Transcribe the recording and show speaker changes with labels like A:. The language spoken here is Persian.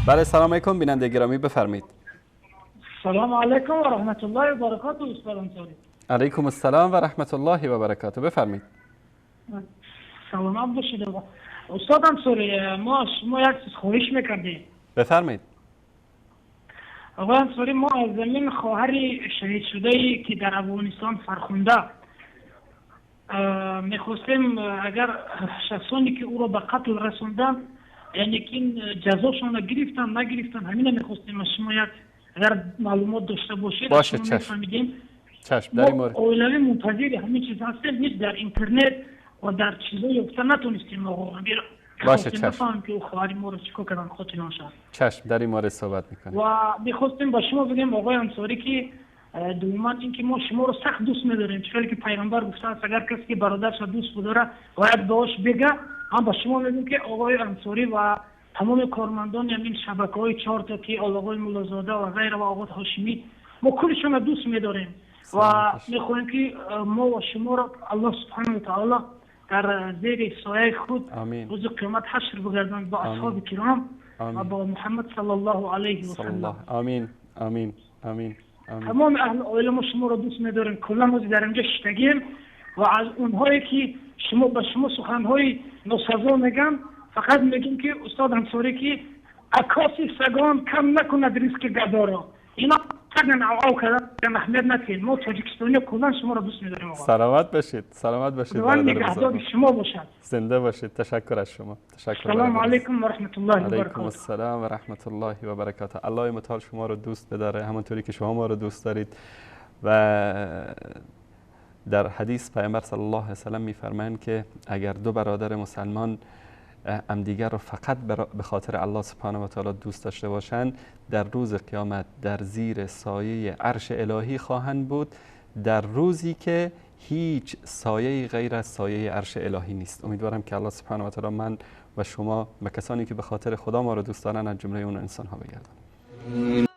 A: بله سلام علیکم بیننده گرامی بفرمایید.
B: سلام علیکم و رحمت الله و برکاته استاد انصاری.
A: علیکم السلام و رحمت الله و برکاته بفرمایید.
B: سلام باشید استاد انصاری. ما شما یک چیز خواهش میکردیم.
A: بفرمایید.
B: آقای انصاری ما از زمین خواهر شهید شده که در افغانستان فرخونده میخواستیم اگر شخصانی که او را به قتل رسوندن یعنی که این جزاشون گرفتن نگرفتن همین میخواستیم از شما یک اگر معلومات داشته باشید.
A: باشه چشم در این مورد
B: اولوی منتظر همین چیز هستیم. نیست در اینترنت و در چیزای یافته نتونستیم آقا
A: باشه چشم
B: که او خواهر ما رو چیکار کردن خاطر نشد.
A: چشم در این مورد صحبت میکنیم
B: و میخواستیم با شما بگیم آقای انصاری که دوما اینکه ما شما رو سخت دوست می‌داریم، چون که پیامبر گفته است اگر کسی که برادرش دوست بداره باید باش بگه. هم با شما میگیم که آقای انصاری و تمام کارمندان همین شبکه‌های 4 تا که آقای مولازاده و غیره و آقای هاشمی ما کلشون دوست می‌داریم و می‌خوایم که ما و شما رو الله سبحانه و تعالی در زیر سایه خود روز قیامت حشر بگردن با اصحاب کرام و با محمد صلی الله علیه و سلم.
A: آمین آمین آمین.
B: تمام اهل علم شما رو دوست می‌داریم. کلا ما در اینجا شتگیم و از اونهایی که شما به شما سخن‌های ناسزا میگن فقط میگیم که استاد انصاری که عکاسی سگان کم نکند ریسک گدارا. اینا کردن او کردن اهمیت ندید. ما تاجیکستانی کلا شما رو دوست می‌داریم.
A: سلامت باشید سلامت باشید.
B: نگهدار شما باشد.
A: زنده باشید. تشکر از شما. تشکر.
B: سلام علیکم و رحمت الله و برکاته.
A: علیکم السلام و رحمت الله و برکاته. الله متعال شما رو دوست بداره همونطوری که شما ما رو دوست دارید. و در حدیث پیامبر صلی الله علیه و سلم میفرمایند که اگر دو برادر مسلمان همدیگر رو فقط به خاطر الله سبحانه و تعالی دوست داشته باشند در روز قیامت در زیر سایه عرش الهی خواهند بود، در روزی که هیچ سایه غیر از سایه عرش الهی نیست. امیدوارم که الله سبحانه و تعالی من و شما و کسانی که به خاطر خدا ما رو دوست دارن از جمله اون انسان ها بگردن.